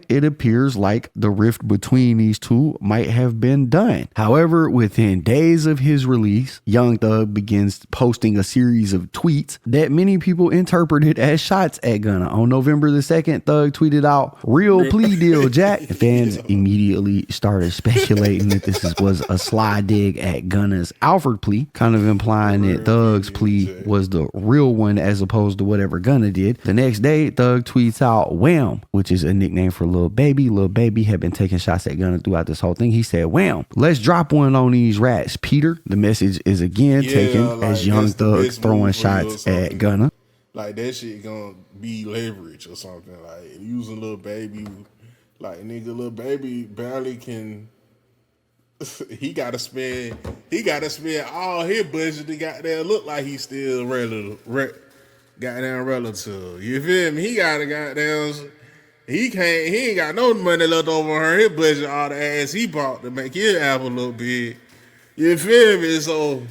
it appears like the rift between these two might have been done. However, within days of his release, Young Thug begins posting a series of tweets that many people interpreted as shots at Gunna. On November the 2nd, Thug tweeted out, "Real plea deal, Jack." Fans immediately started speculating that was a sly dig at Gunna's Alfred plea, kind of implying that Thug's plea was the real one as opposed to whatever Gunna did. The next day, Thug tweets out Wham, which is a nickname for Lil Baby. Lil Baby had been taking shots at Gunna throughout this whole thing. He said, "Wham, let's drop one on these rats, Peter." The message is again taken as Young Thug throwing shots at Gunna. Like that shit gonna be leverage or something. Like using Lil Baby, like nigga, Lil Baby barely can. He gotta spend all his budget to goddamn look like he's still goddamn relative. You feel me? He gotta goddamn. He ain't got no money left over on her. His budget, all the ass he bought to make his album look big. You feel me? So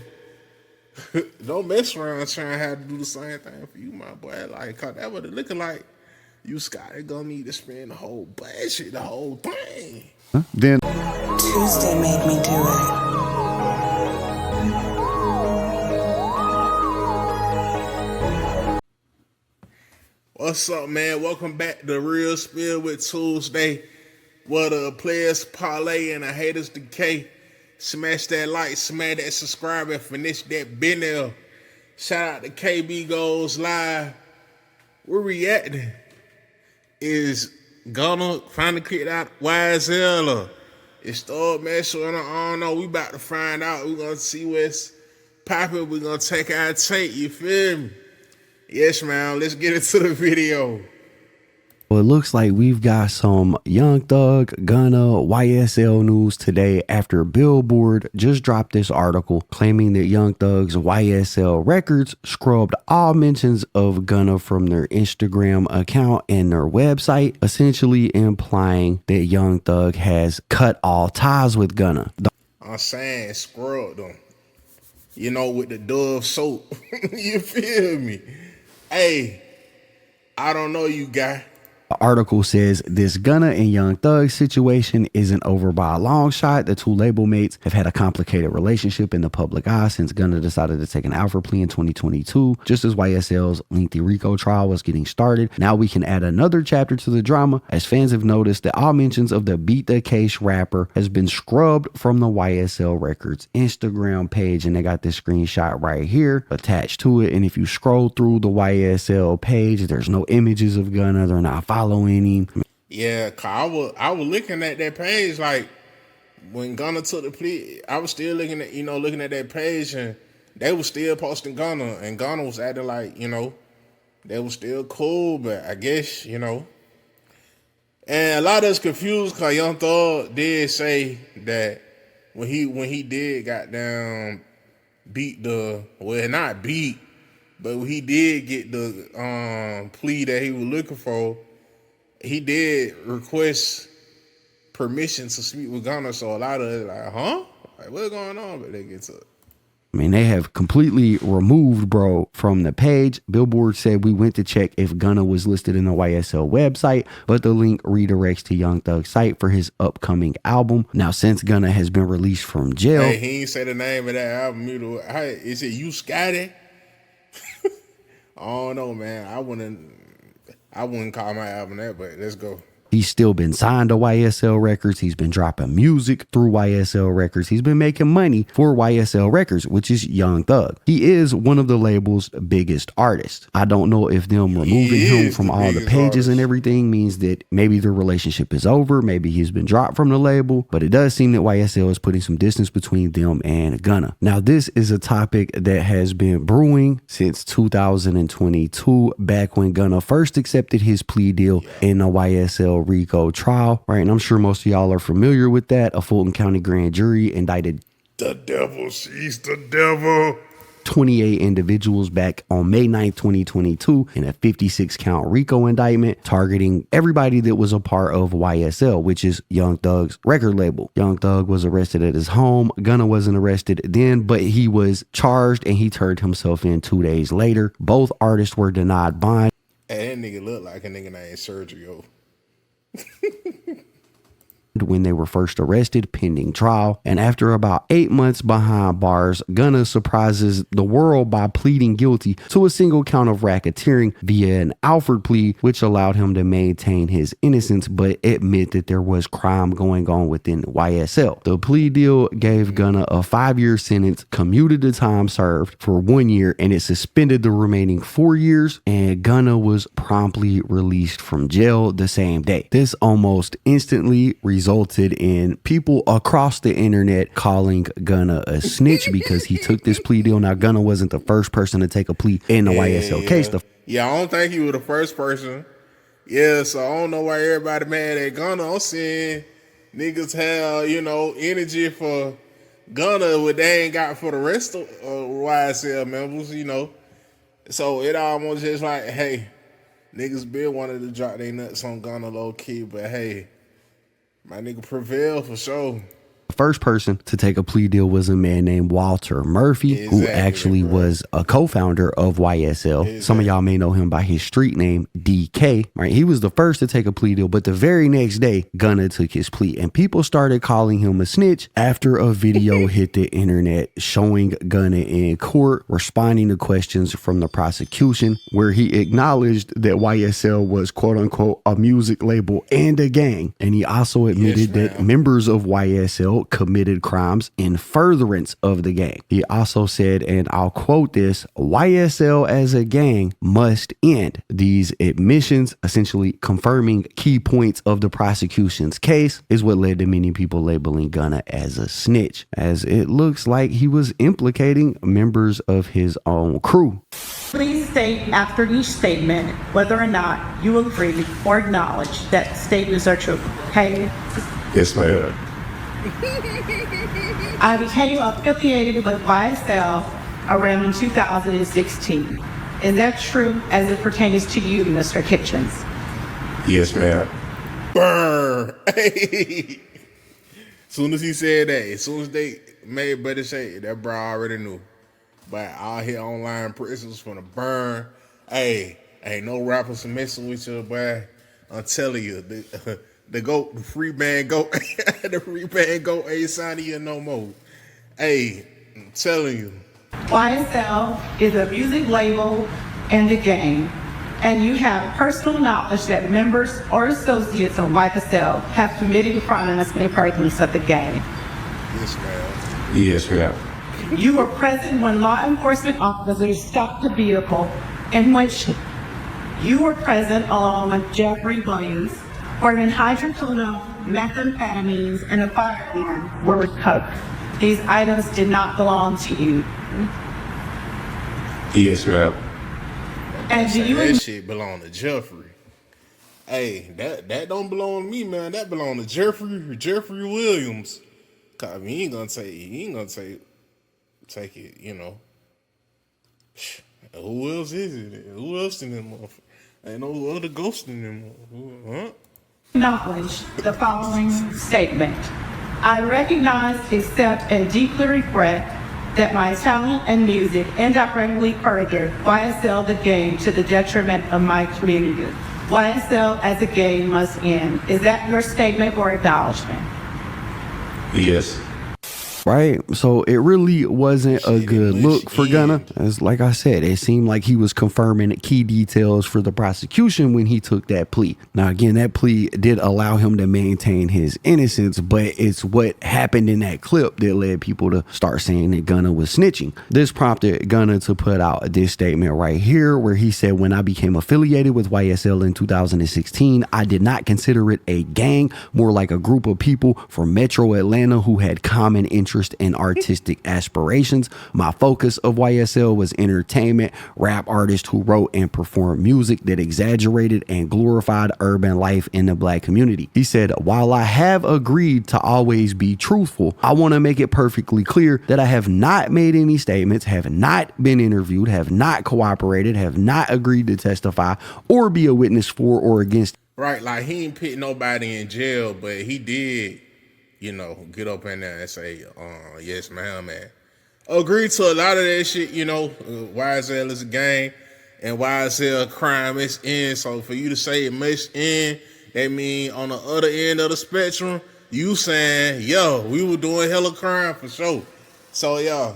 don't mess around trying to have to do the same thing for you, my boy. Like, cause that what it looking like. You Scotty gonna need to spend the whole budget, the whole thing. Then Tuesday made me do it. What's up, man? Welcome back to Real Spill with Tuesday. Where the players parlay and the haters decay. Smash that like, smash that subscribe, and finish that bell. Shout out to KB Goes Live. We're reacting. Is Gunna finally kicked out YSL? It's still messing on. I don't know. We about to find out. We're gonna see what's popping. We're gonna take our take. You feel me? Yes, man. Let's get into the video. well, it looks like we've got some Young Thug, Gunna, YSL news today after Billboard just dropped this article claiming that Young Thug's YSL Records scrubbed all mentions of Gunna from their Instagram account and their website, essentially implying that Young Thug has cut all ties with Gunna. I'm saying scrubbed them. You know, with the Dove soap. You feel me? Hey, I don't know you guy. The article says this Gunna and Young Thug situation isn't over by a long shot. The two label mates have had a complicated relationship in the public eye since Gunna decided to take an Alfred plea in 2022, just as YSL's lengthy RICO trial was getting started. Now we can add another chapter to the drama, as fans have noticed that all mentions of the Beat the Case rapper has been scrubbed from the YSL Records Instagram page, and they got this screenshot right here attached to it. And if you scroll through the YSL page, there's no images of Gunna. They're not following him. Yeah, cause I was looking at that page like when Gunna took the plea. I was still looking at that page, and they was still posting Gunna, and Gunna was acting like they was still cool, but I guess and a lot of us confused because Young Thug did say that when he did goddamn beat not beat, but when he did get the plea that he was looking for, he did request permission to speak with Gunna. So a lot of it like, huh? Like, what's going on? But they get to it. I mean, they have completely removed bro from the page. Billboard said we went to check if Gunna was listed in the YSL website, but the link redirects to Young Thug's site for his upcoming album. Now, since Gunna has been released from jail, hey, he ain't say the name of that album either. Hey, is it You Scotty? I don't know, man. I wouldn't call my album that, but let's go. he's still been signed to YSL Records. He's been dropping music through YSL Records. He's been making money for YSL Records, which is Young Thug. He is one of the label's biggest artists. I don't know if them removing him from all the pages and everything means that maybe their relationship is over. Maybe he's been dropped from the label, but it does seem that YSL is putting some distance between them and Gunna. Now, this is a topic that has been brewing since 2022, back when Gunna first accepted his plea deal in the YSL RICO trial, right? And I'm sure most of y'all are familiar with that. A Fulton County grand jury indicted the devil. She's the devil. 28 individuals back on May 9th, 2022 in a 56 count RICO indictment targeting everybody that was a part of YSL, which is Young Thug's record label. Young Thug was arrested at his home. Gunna wasn't arrested then, but he was charged and he turned himself in 2 days later. Both artists were denied bond. Hey, that nigga look like a nigga named Sergio. when they were first arrested pending trial. And after about 8 months behind bars, Gunna surprises the world by pleading guilty to a single count of racketeering via an Alford plea, which allowed him to maintain his innocence but admit that there was crime going on within YSL. The plea deal gave Gunna a 5-year sentence, commuted the time served for 1 year, and it suspended the remaining 4 years, and Gunna was promptly released from jail the same day. This almost instantly resulted in people across the internet calling Gunna a snitch because he took this plea deal. Now, Gunna wasn't the first person to take a plea in the YSL case. Yeah, I don't think he was the first person. Yeah, so I don't know why everybody mad at Gunna. I'm seeing niggas have, energy for Gunna what they ain't got for the rest of YSL members, So it almost just like, hey, niggas been wanted to drop their nuts on Gunna low key, but hey, my nigga prevail for sure. The first person to take a plea deal was a man named Walter Murphy, who actually was a co-founder of YSL. Exactly. Some of y'all may know him by his street name, DK, right? He was the first to take a plea deal, but the very next day, Gunna took his plea, and people started calling him a snitch after a video hit the internet showing Gunna in court responding to questions from the prosecution, where he acknowledged that YSL was quote unquote a music label and a gang. And he also admitted that members of YSL committed crimes in furtherance of the gang. He also said, and I'll quote this, YSL as a gang must end. These admissions, essentially confirming key points of the prosecution's case, is what led to many people labeling Gunna as a snitch, as it looks like he was implicating members of his own crew. Please state after each statement whether or not you agree or acknowledge that statements are true. Okay? Yes, ma'am. I became affiliated with YSL around 2016. Is that true as it pertains to you, Mr. Kitchens? Yes, ma'am. Burn. Hey. Soon as he said that, as soon as they made better say, that bro already knew. But all here online prisons from the burn. Hey, ain't no rappers messing with you, boy. I'm telling you, the GOAT, the free band GOAT, the free band GOAT ain't signing you no more. Hey, I'm telling you. YSL is a music label and a gang, and you have personal knowledge that members or associates of YSL have committed crimes in furtherance of the gang. Yes, ma'am. Yes, ma'am. You were present when law enforcement officers stopped the vehicle in which you were present along with Jeffrey Williams, wherein hydrocodone, methamphetamines, and a firearm were recovered. These items did not belong to you. Yes, ma'am. And do you that shit belong to Jeffrey. Hey, that don't belong to me, man. That belong to Jeffrey Williams. Cause he ain't gonna take it, Who else is it? Who else in them motherfuckers? Ain't no other ghost in them motherfuckers, huh? acknowledge the following statement? I recognize, accept, and deeply regret that my talent and music indirectly furthered YSL the gang to the detriment of my community. YSL as a gang must end. Is that your statement or acknowledgement? Yes. Right? So it really wasn't a good look for Gunna. As like I said, it seemed like he was confirming key details for the prosecution when he took that plea. Now, again, that plea did allow him to maintain his innocence, but it's what happened in that clip that led people to start saying that Gunna was snitching. This prompted Gunna to put out this statement right here where he said, when I became affiliated with YSL in 2016, I did not consider it a gang, more like a group of people from Metro Atlanta who had common interests and artistic aspirations. My focus of YSL was entertainment, rap artists who wrote and performed music that exaggerated and glorified urban life in the black community. He said, while I have agreed to always be truthful, I want to make it perfectly clear that I have not made any statements, have not been interviewed, have not cooperated, have not agreed to testify or be a witness for or against. Right, like he ain't put nobody in jail, but he did, get up in there and say, yes, ma'am, man. Agree to a lot of that shit, YSL is a gang and YSL crime is in. So for you to say it must end, That mean on the other end of the spectrum, you saying, yo, we were doing hella crime for sure. So yeah.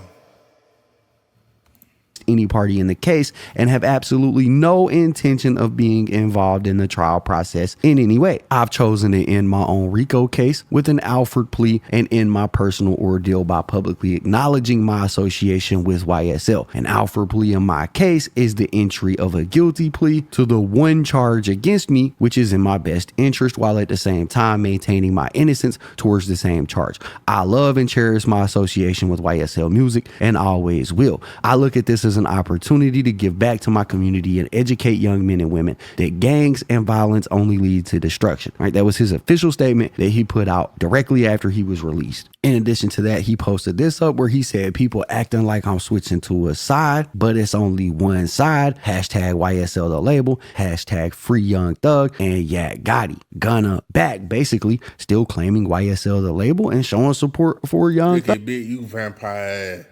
Any party in the case and have absolutely no intention of being involved in the trial process in any way. I've chosen to end my own RICO case with an Alford plea and end my personal ordeal by publicly acknowledging my association with YSL. An Alford plea in my case is the entry of a guilty plea to the one charge against me, which is in my best interest, while at the same time maintaining my innocence towards the same charge. I love and cherish my association with YSL Music and always will. I look at this as an opportunity to give back to my community and educate young men and women that gangs and violence only lead to destruction. Right? That was his official statement that he put out directly after he was released. In addition to that, he posted this up where he said, people acting like I'm switching to a side, but it's only one side. Hashtag YSL the label, hashtag free Young Thug, and yeah, Gotti. Gunna back, basically still claiming YSL the label and showing support for Young Look Thug. at Big U vampire.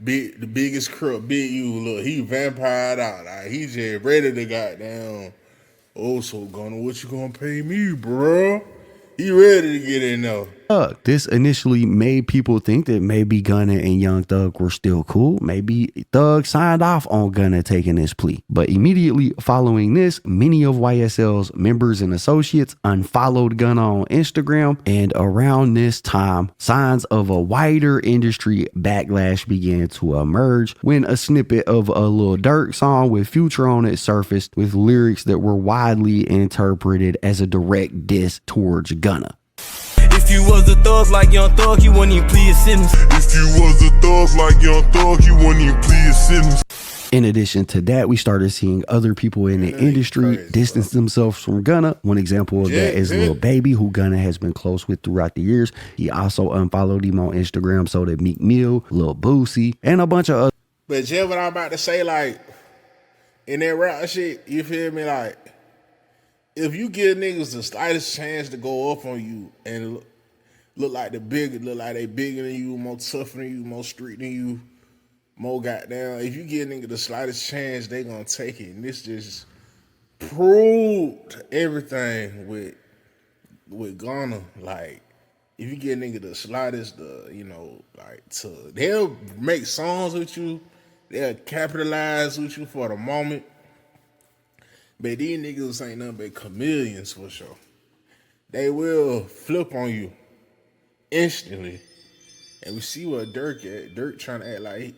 Big, the biggest crook, Big U. Look, he vampired out. Like, he just ready to goddamn. Oh, so Gunna, what you gonna pay me, bro? He ready to get in there. This initially made people think that maybe Gunna and Young Thug were still cool. Maybe Thug signed off on Gunna taking this plea. But immediately following this, many of YSL's members and associates unfollowed Gunna on Instagram. And around this time, signs of a wider industry backlash began to emerge when a snippet of a Lil Durk song with Future on it surfaced with lyrics that were widely interpreted as a direct diss towards Gunna. If you was a thug like Young Thug, you wouldn't even plead a sentence. If you was a thug like Young Thug, you wouldn't even plead a sentence. In addition to that, we started seeing other people in the industry distance themselves from Gunna. One example of that is Lil Baby, who Gunna has been close with throughout the years. He also unfollowed him on Instagram, so did Meek Mill, Lil Boosie, and a bunch of other. But just what I'm about to say, like, in that rap shit, you feel me? Like, if you give niggas the slightest chance to go up on you and look like they bigger than you, more tougher than you, more street than you, more goddamn. If you give nigga the slightest chance, they gonna take it. And this just proved everything with Gunna. Like, if you give nigga the slightest, they'll make songs with you, they'll capitalize with you for the moment. But these niggas ain't nothing but chameleons for sure. They will flip on you instantly. And we see what Durk at. Durk trying to act like,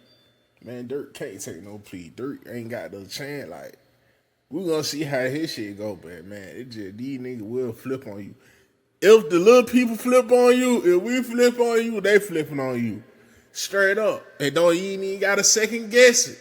man, Durk can't take no plea. Durk ain't got the chance. Like, we gonna see how his shit go, but man, it just, these niggas will flip on you. If the little people flip on you, if we flip on you, they flipping on you. Straight up. And you ain't even gotta second guess it.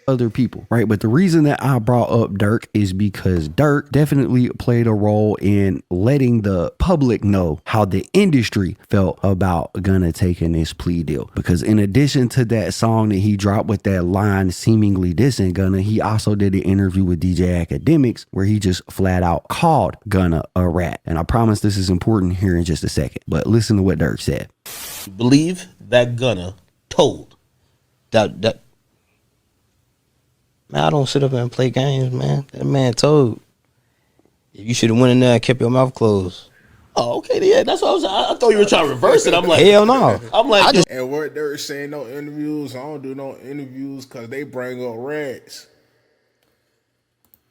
Other people, right? But the reason that I brought up Durk is because Durk definitely played a role in letting the public know how the industry felt about Gunna taking this plea deal. Because in addition to that song that he dropped with that line seemingly dissing Gunna, he also did an interview with DJ Academics where he just flat out called Gunna a rat. And I promise this is important here in just a second, but listen to what Durk said. Believe that Gunna told that man, I don't sit up and play games, man. That man told you should have went in there and kept your mouth closed. Oh, okay, yeah, that's what I was. I thought you were trying to reverse it. I'm like, hell no. I'm like, and what they're saying, no interviews. I don't do no interviews because they bring up rats.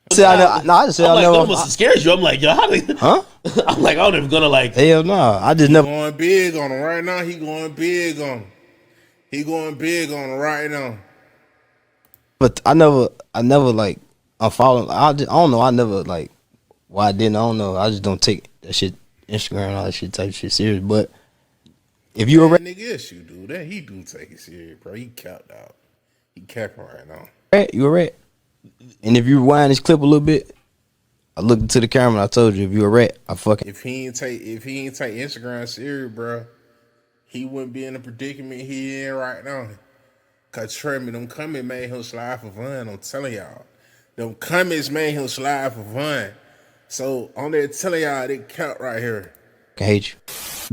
I just said I never. Almost scares you. I'm like, yo, huh? I'm like, I'm never gonna like. Hell no, I just never. Going big on him right now. He going big on him. He going big on him right now. But I never like unfollow. I don't know. I never like why I didn't. I don't know. I just don't take that shit, Instagram and all that shit type shit serious. But if you a nigga, yes, you do that. He do take it serious, bro. He capped out. He capping right now. Rat, you a rat. And if you rewind this clip a little bit, I looked into the camera and I told you if you a rat, I fucking. If he ain't take Instagram serious, bro, he wouldn't be in the predicament he in right now. Cause trust me, them comments made him slide for fun. I'm telling y'all, them comments made him slide for fun. So on there telling y'all, they count right here. I hate you.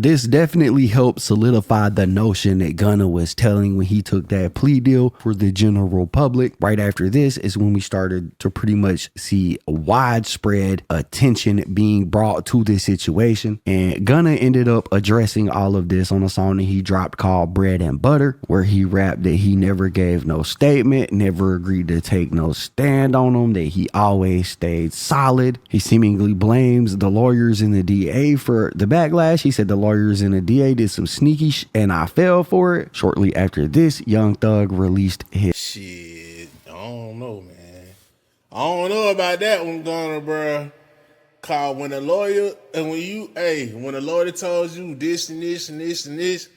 This definitely helped solidify the notion that Gunna was telling when he took that plea deal for the general public. Right after this is when we started to pretty much see widespread attention being brought to this situation. And Gunna ended up addressing all of this on a song that he dropped called Bread and Butter, where he rapped that he never gave no statement, never agreed to take no stand on them, that he always stayed solid. He seemingly blames the lawyers and the DA for the backlash. He said the lawyers and the DA did some sneaky and I fell for it. Shortly after this, Young Thug released his Shit, I don't know, man. I don't know about that one, Gunna, bro. Cause when a lawyer and when a lawyer tells you this and this and this and this,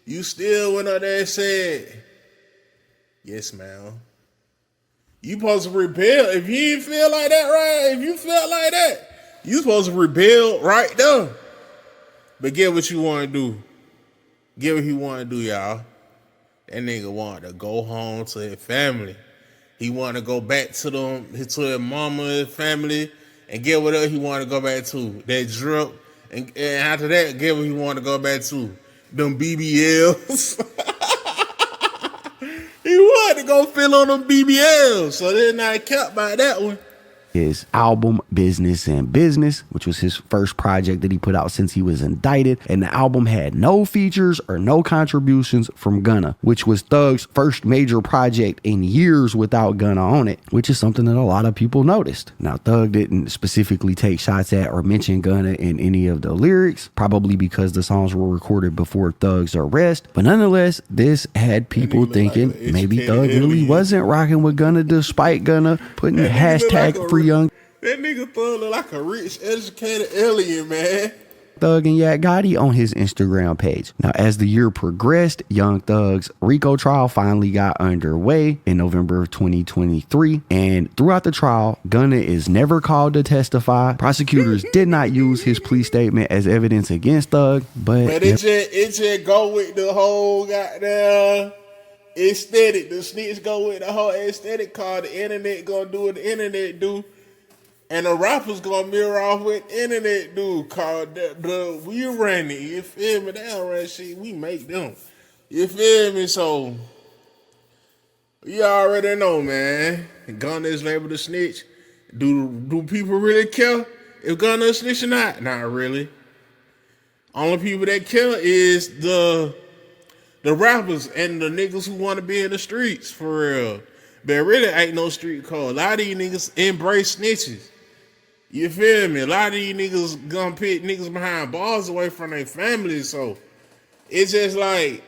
you still went up there and said, yes, ma'am. You supposed to rebel. If you didn't feel like that, right? If you felt like that, you supposed to rebel right there. But get what you want to do. Get what he want to do, y'all. That nigga want to go home to his family. He want to go back to his mama, his family, and get what else he want to go back to. That drip. And after that, get what he want to go back to. Them BBLs. He wanted to go fill on them BBLs. So they're not kept by that one. His album Business and Business, which was his first project that he put out since he was indicted, and the album had no features or no contributions from Gunna, which was Thug's first major project in years without Gunna on it, which is something that a lot of people noticed. Now, Thug didn't specifically take shots at or mention Gunna in any of the lyrics, probably because the songs were recorded before Thug's arrest, but nonetheless, this had people thinking maybe Thug really wasn't rocking with Gunna despite Gunna putting the hashtag free Young. That nigga Thug look like a rich, educated alien, man. Thug and Yak Gotti on his Instagram page. Now, as the year progressed, Young Thug's RICO trial finally got underway in November of 2023. And throughout the trial, Gunna is never called to testify. Prosecutors did not use his plea statement as evidence against Thug, but it just go with the whole goddamn aesthetic. The snitch go with the whole aesthetic called the internet gonna do what the internet do. And the rappers gonna mirror off what internet do called the we run it. You feel me? They don't run shit. We make them. You feel me? So you already know, man. Gunna is labeled a snitch. Do people really care if Gunna is a snitch or not? Not really. Only people that care is the rappers and the niggas who want to be in the streets for real. There really ain't no street code. A lot of these niggas embrace snitches. You feel me? A lot of these niggas gonna pick niggas behind bars away from their families. So it's just like,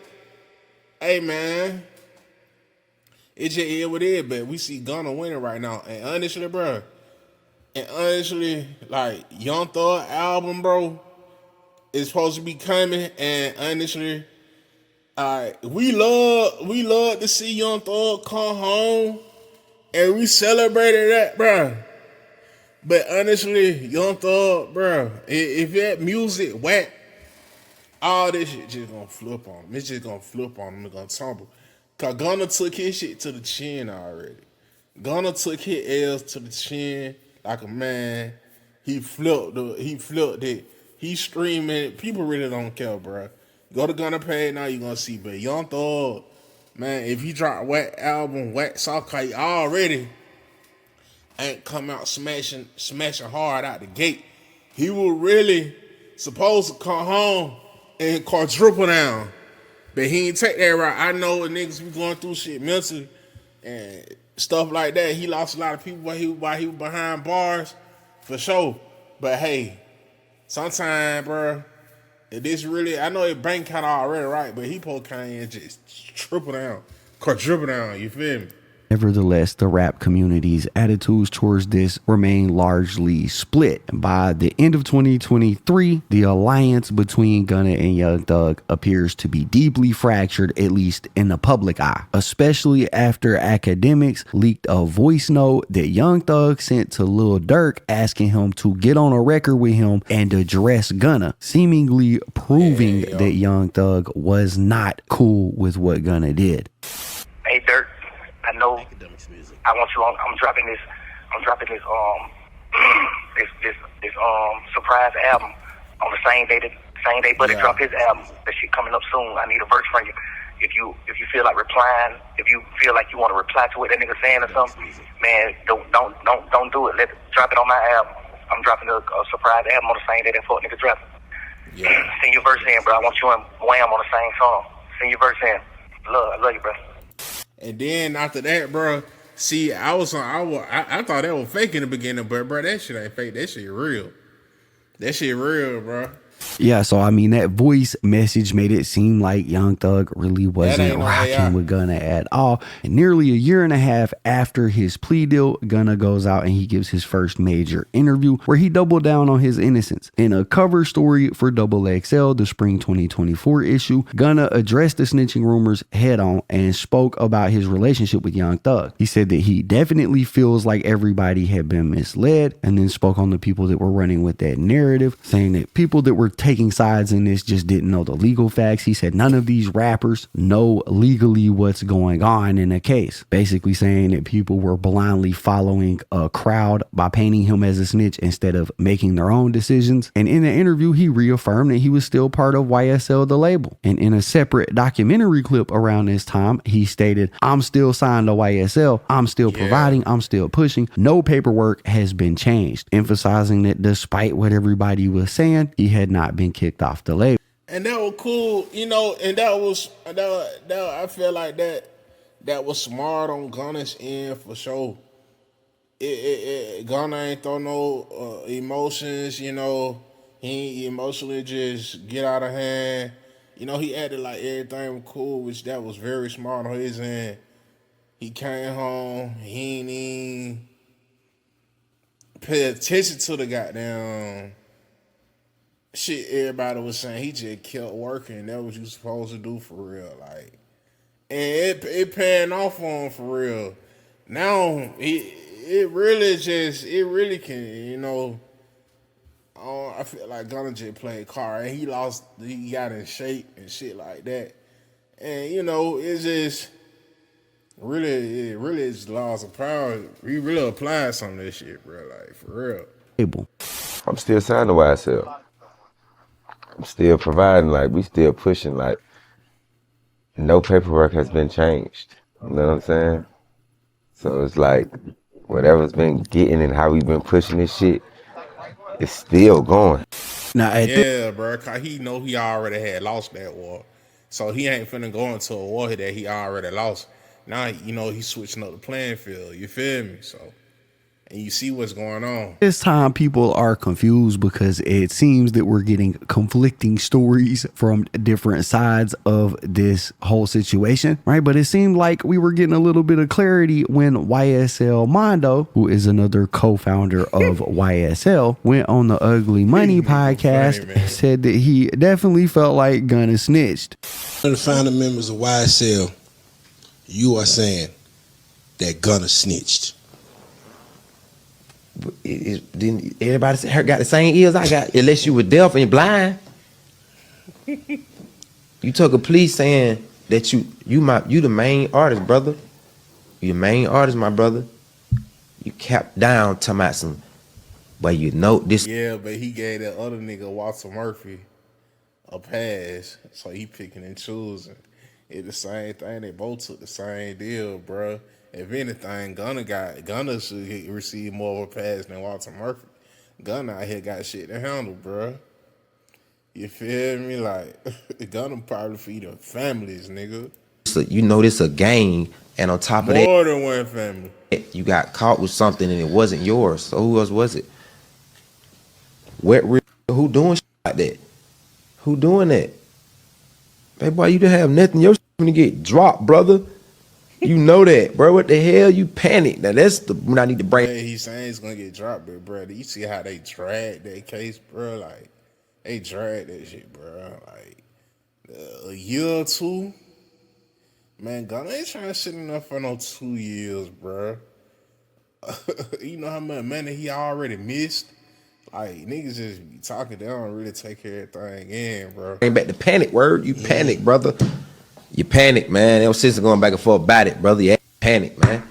hey man, it just is what it is. But we see Gunna winning right now. And honestly, bro, like Young Thug album, bro, is supposed to be coming. And honestly, we love to see Young Thug come home, and we celebrated that, bro. But honestly, Young Thug, bro, if that music whack, all this shit just gonna flip on him. It's just gonna flip on him. It's gonna tumble. Cause Gunna took his shit to the chin already. Gunna took his L's to the chin like a man. He flipped it. He streaming it. People really don't care, bro. Go to Gunna page now, you gonna see. But Young Thug, man, if he drop whack album, whack soft he already ain't come out smashing hard out the gate. He was really supposed to come home and quadruple down. But he ain't take that route. I know niggas be going through shit mentally and stuff like that. He lost a lot of people while he was behind bars, for sure. But hey, sometimes, bro, if this really, I know it bank kind of already right, but he supposed to kind of just triple down, quadruple down, you feel me? Nevertheless, the rap community's attitudes towards this remain largely split. By the end of 2023, the alliance between Gunna and Young Thug appears to be deeply fractured, at least in the public eye, especially after academics leaked a voice note that Young Thug sent to Lil Durk asking him to get on a record with him and address Gunna, seemingly proving that Young Thug was not cool with what Gunna did. Hey Durk, I know I want you on. I'm dropping this this surprise album on the same day that Same day Buddy Yeah. drop his album. That shit coming up soon. I need a verse from you. If you feel like replying, if you feel like you want to reply to what that nigga saying or something, man, don't do it. Drop it on my album. I'm dropping a surprise album on the same day that fuck nigga dropping. Yeah. Send your verse in, bro. I want you and Wham on the same song. Send your verse in. I love you, bro. And then after that, bro, see, I thought that was fake in the beginning, but bro, that shit ain't fake. That shit real. That shit real, bro. Yeah, so I mean, that voice message made it seem like Young Thug really wasn't ain't no AI. rocking with Gunna at all. And nearly a year and a half after his plea deal, Gunna goes out and he gives his first major interview where he doubled down on his innocence. In a cover story for XXL, the spring 2024 issue, Gunna addressed the snitching rumors head on and spoke about his relationship with Young Thug. He said that he definitely feels like everybody had been misled, and then spoke on the people that were running with that narrative, saying that people that were taking sides in this just didn't know the legal facts. He said none of these rappers know legally what's going on in a case, basically saying that people were blindly following a crowd by painting him as a snitch instead of making their own decisions. And in the interview, he reaffirmed that he was still part of YSL, the label. And in a separate documentary clip around this time, he stated, "I'm still signed to YSL. I'm still providing. I'm still pushing. No paperwork has been changed," emphasizing that despite what everybody was saying, he had not been kicked off the label. And that was cool, you know, and that I feel like that was smart on Gunna's end for sure. Gunna ain't throw no emotions, you know. He emotionally just get out of hand. You know, he acted like everything was cool, which that was very smart on his end. He came home, he ain't even pay attention to the goddamn shit everybody was saying. He just kept working. That was what you supposed to do for real. Like, and it paying off on him for real. Now it really can, you know. I feel like Gunna just played car and he got in shape and shit like that. And you know, it's just it really is laws of power. We really applied some of this shit, bro. Like, for real. I'm still signed to YSL. I'm still providing, like, we still pushing, like, no paperwork has been changed. You know what I'm saying? So it's like, whatever's been getting and how we've been pushing this shit, it's still going. Now, Bro, cause he know he already had lost that war. So he ain't finna go into a war that he already lost. Now, you know, he's switching up the playing field. You feel me? So, and you see what's going on. this time people are confused because it seems that we're getting conflicting stories from different sides of this whole situation, right? But it seemed like we were getting a little bit of clarity when YSL Mondo, who is another co-founder of YSL, went on the Ugly Money podcast and said that he definitely felt like Gunna snitched. One of the founding members of YSL, you are saying that Gunna snitched. Didn't everybody got the same ears I got? Unless you were deaf and blind. You took a plea saying that you the main artist, brother. You the main artist, my brother. You capped down talking about some, but you know this. Yeah, but he gave that other nigga Walter Murphy a pass, so he picking and choosing. It's the same thing. They both took the same deal, bro. If anything, Gunna should receive more of a pass than Walter Murphy. Gunna out here got shit to handle, bro. You feel me? Like, Gunna probably feeding families, nigga. So you know this a game, and on top of more than one family. You got caught with something and it wasn't yours. So who else was it? Who doing shit like that? Who doing that? Hey boy, you didn't have nothing. Your shit gonna get dropped, brother. You know that, bro. What the hell? You panic. Now that's when I need to break. Hey, he's saying he's gonna get dropped, but bro, you see how they dragged that case, bro? Like, they dragged that shit, bro. Like, a year or two. Man, Gunna ain't trying to sit in there for no 2 years, bro. You know how much money he already missed? Like, niggas just be talking, they don't really take everything in, bro. Bring back the panic word. You panic, brother. You panic, man. There was sister going back and forth about it, brother. You panic, man.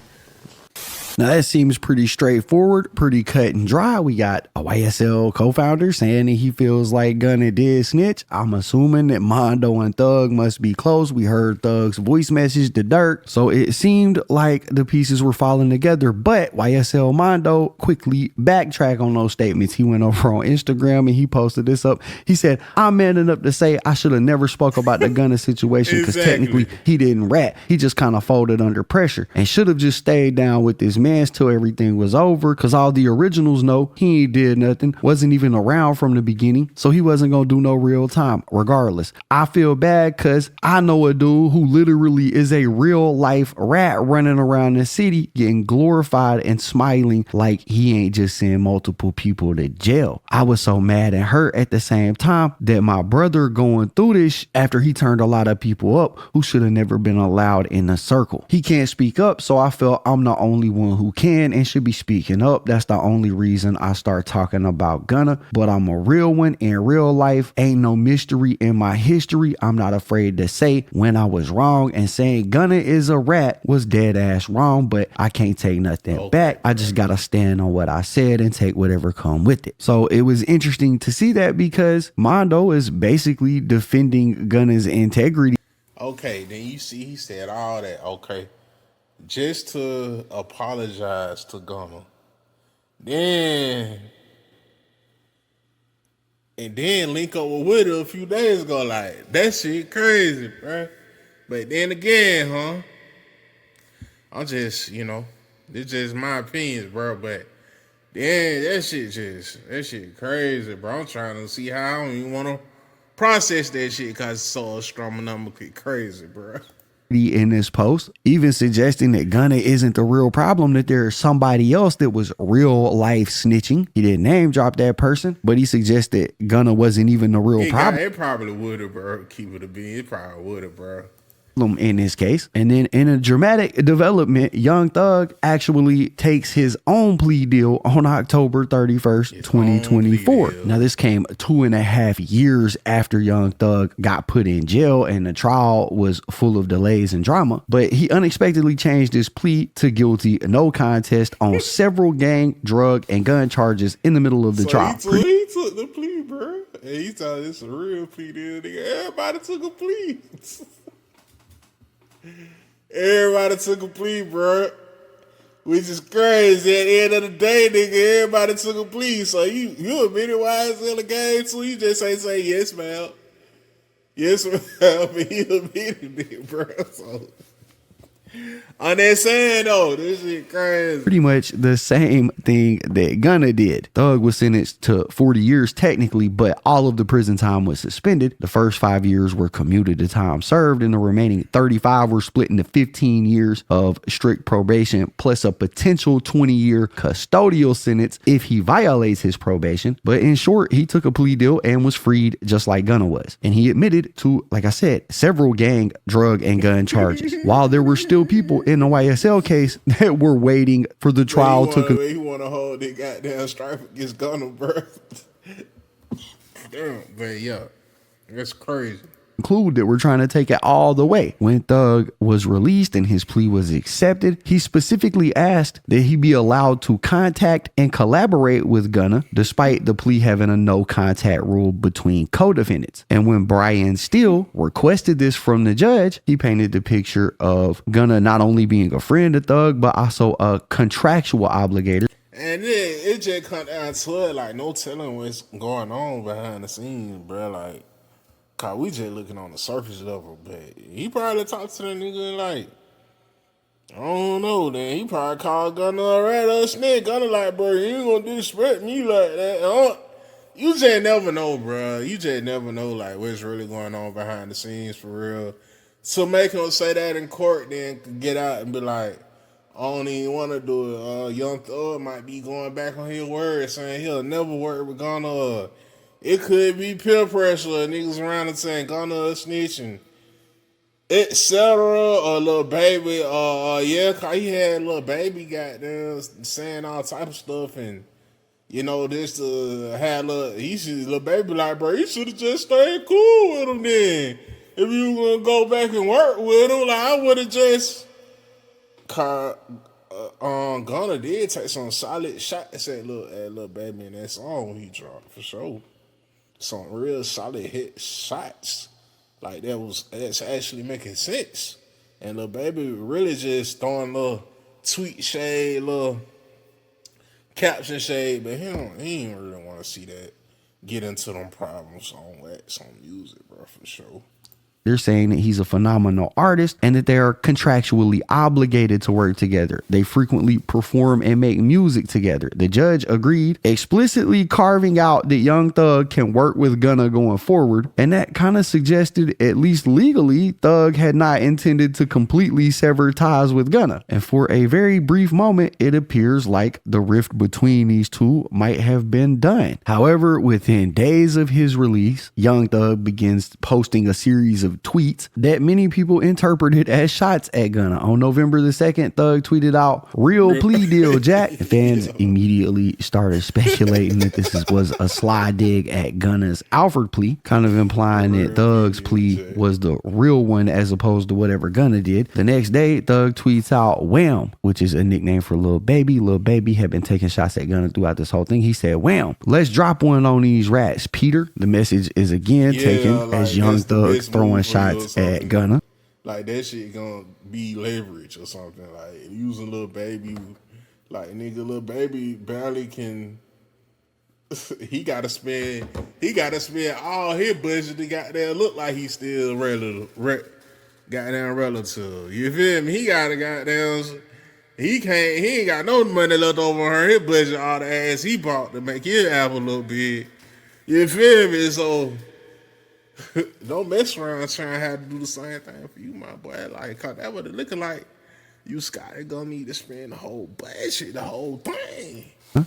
Now that seems pretty straightforward, pretty cut and dry. We got a YSL co-founder saying that he feels like Gunna did snitch. I'm assuming that Mondo and Thug must be close. We heard Thug's voice message to Dirk, so it seemed like the pieces were falling together. But YSL Mondo quickly backtracked on those statements. He went over on Instagram and he posted this up. He said, "I'm man enough to say I should have never spoke about the Gunna situation because technically he didn't rat. He just kind of folded under pressure and should have just stayed down with his mans till everything was over, because all the originals know he ain't did nothing, wasn't even around from the beginning, so he wasn't gonna do no real time regardless. I feel bad because I know a dude who literally is a real life rat running around the city getting glorified and smiling like he ain't just sent multiple people to jail. I was so mad and hurt at the same time that my brother going through this after he turned a lot of people up who should have never been allowed in the circle. He can't speak up, so I felt I'm the only one who can and should be speaking up. That's the only reason I start talking about Gunna, but I'm a real one in real life. Ain't no mystery in my history. I'm not afraid to say when I was wrong, and saying Gunna is a rat was dead ass wrong, but I can't take nothing back. I just gotta stand on what I said and take whatever come with it." So it was interesting to see that because Mondo is basically defending Gunna's integrity. Okay, then you see he said all that. Okay, just to apologize to Gunna. Then link up with Witter a few days ago. Like, that shit crazy, bro. But then again, I'm just, it's just my opinions, bro. But then that shit crazy, bro. I'm trying to see how I don't even want to process that shit because it's so astronomically crazy, bro. In this post, even suggesting that Gunna isn't the real problem, that there's somebody else that was real life snitching. He didn't name drop that person, but he suggested Gunna wasn't even the real problem. It probably would have, bro. Keep it a bean. It probably would have, bro. In this case. And then in a dramatic development, Young Thug actually takes his own plea deal on October 31st, 2024. Now this came 2.5 years after Young Thug got put in jail and the trial was full of delays and drama, but he unexpectedly changed his plea to guilty, no contest on several gang, drug, and gun charges in the middle of the trial. He took the plea, bro. And he thought this a real plea deal, nigga. Everybody took a plea. Everybody took a plea, bro. Which is crazy. At the end of the day, nigga, everybody took a plea. So you admitted YSL the game too. You just ain't say yes, man. Yes, ma'am. But he admitted it, bro. So on that saying though, this shit crazy. Pretty much the same thing that Gunna did. Thug was sentenced to 40 years technically, but all of the prison time was suspended. The first 5 years were commuted to time served, and the remaining 35 were split into 15 years of strict probation plus a potential 20-year custodial sentence if he violates his probation. But in short, he took a plea deal and was freed just like Gunna was. And he admitted to, like I said, several gang, drug, and gun charges. While there were still people in the YSL case that were waiting for the trial to he want to hold that goddamn strife against Gunna, bro. Damn, but yeah, that's crazy. Conclude that we're trying to take it all the way. When Thug was released and his plea was accepted, he specifically asked that he be allowed to contact and collaborate with Gunna, despite the plea having a no contact rule between co-defendants. And when Brian Steele requested this from the judge, he painted the picture of Gunna not only being a friend of Thug, but also a contractual obligator. And then it just come down to it, like, no telling what's going on behind the scenes, bro. Like, cause we just looking on the surface level, but he probably talked to the nigga like, I don't know, then he probably called Gunna a rat or a snake. Gunna like, bro, you ain't gonna disrespect me like that. You just never know, bro. You just never know, like, what's really going on behind the scenes for real. So make him say that in court, then get out and be like, I don't even want to do it. Young Thug might be going back on his word, saying he'll never work with Gunna. It could be peer pressure, niggas around and saying Gunna a snitching, etc. Or little baby, yeah, cause he had little baby goddamn saying all type of stuff, and this had little baby like, bro, you should have just stayed cool with him then. If you gonna go back and work with him, like I would have just Gunna did take some solid shots at little baby in that song he dropped for sure. Some real solid hit shots. Like that's actually making sense. And little baby really just throwing little tweet shade, little caption shade, but he ain't really want to see that get into them problems on wax on music, bro, for sure. They're saying that he's a phenomenal artist and that they are contractually obligated to work together. They frequently perform and make music together. The judge agreed, explicitly carving out that Young Thug can work with Gunna going forward. And that kind of suggested, at least legally, Thug had not intended to completely sever ties with Gunna. And for a very brief moment, it appears like the rift between these two might have been done. However, within days of his release, Young Thug begins posting a series of tweets that many people interpreted as shots at Gunna. On November the 2nd, Thug tweeted out, "Real plea deal, Jack." Fans immediately started speculating that this was a sly dig at Gunna's Alfred plea, kind of implying that Thug's plea was the real one as opposed to whatever Gunna did. The next day, Thug tweets out Wham, which is a nickname for Lil Baby. Lil Baby had been taking shots at Gunna throughout this whole thing. He said, "Wham, let's drop one on these rats, Peter." The message is again taken as Young Thug throwing shots at Gunna. Like that shit gonna be leverage or something. Like using Lil Baby, like nigga, Lil Baby barely can. He gotta spend all his budget to goddamn look like he's still goddamn relative. You feel me? He gotta goddamn. He ain't got no money left over on her. His budget all the ass he bought to make his album look big. You feel me? So. Don't mess around trying to have to do the same thing for you, my boy. Like, cause that what it looking like. You Scotty gonna need to spend the whole budget, the whole thing.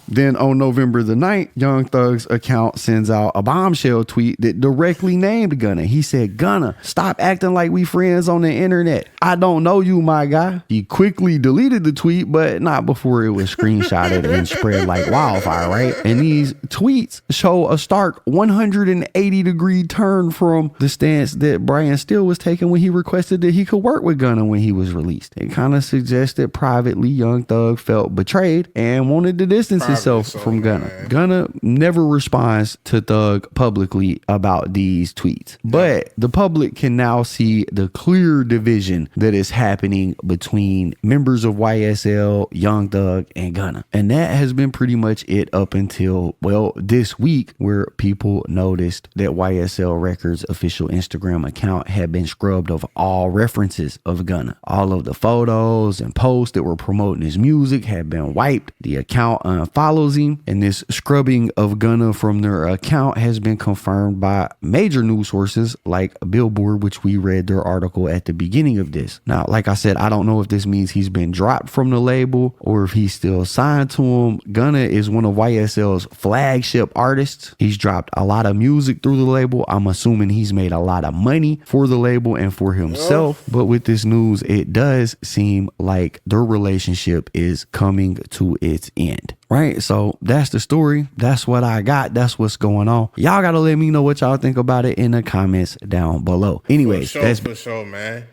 Then on November the 9th, Young Thug's account sends out a bombshell tweet that directly named Gunna. He said, "Gunna, stop acting like we friends on the internet. I don't know you, my guy." He quickly deleted the tweet, but not before it was screenshotted and spread like wildfire, right? And these tweets show a stark 180-degree turn from the stance that Brian Steele was taking when he requested that he could work with Gunna when he was released. It kind of suggested privately Young Thug felt betrayed and wanted to distance himself from Gunna. Gunna never responds to Thug publicly about these tweets, but the public can now see the clear division that is happening between members of YSL, Young Thug, and Gunna. And that has been pretty much it up until, well, this week, where people noticed that YSL Records' official Instagram account had been scrubbed of all references of Gunna. All of the photos and posts that were promoting his music had been wiped. The account follows him, and this scrubbing of Gunna from their account has been confirmed by major news sources like Billboard, which we read their article at the beginning of this. Now, like I said, I don't know if this means he's been dropped from the label or if he's still signed to him. Gunna is one of YSL's flagship artists. He's dropped a lot of music through the label. I'm assuming he's made a lot of money for the label and for himself. But with this news, it does seem like their relationship is coming to its end. Right, so that's the story. That's what I got. That's what's going on. Y'all gotta let me know what y'all think about it in the comments down below. Anyways, that's for sure, man.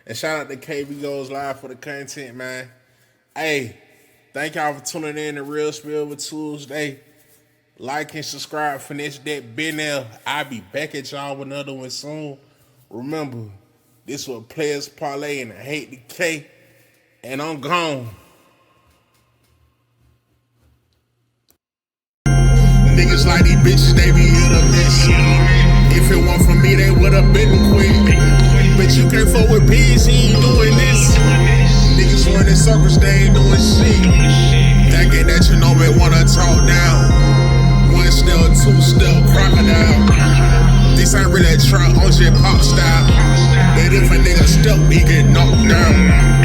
And shout out to KB Goes Live for the content, man. Hey, thank y'all for tuning in to Real Spill with Tuesday. Like and subscribe, finish that Benel. I'll be back at y'all with another one soon. Remember, this was Players Parlay and I hate the K. And I'm gone. Niggas like these bitches, they be hit or miss. If it weren't for me, they would've been quick. But you can't fuck with pigs, he ain't doing this. Niggas running circles, they ain't doing shit. Thinking that you know me wanna talk down. One step, two step, crocodile. This ain't really a trap, on shit pop style. But if a nigga step, he get knocked down.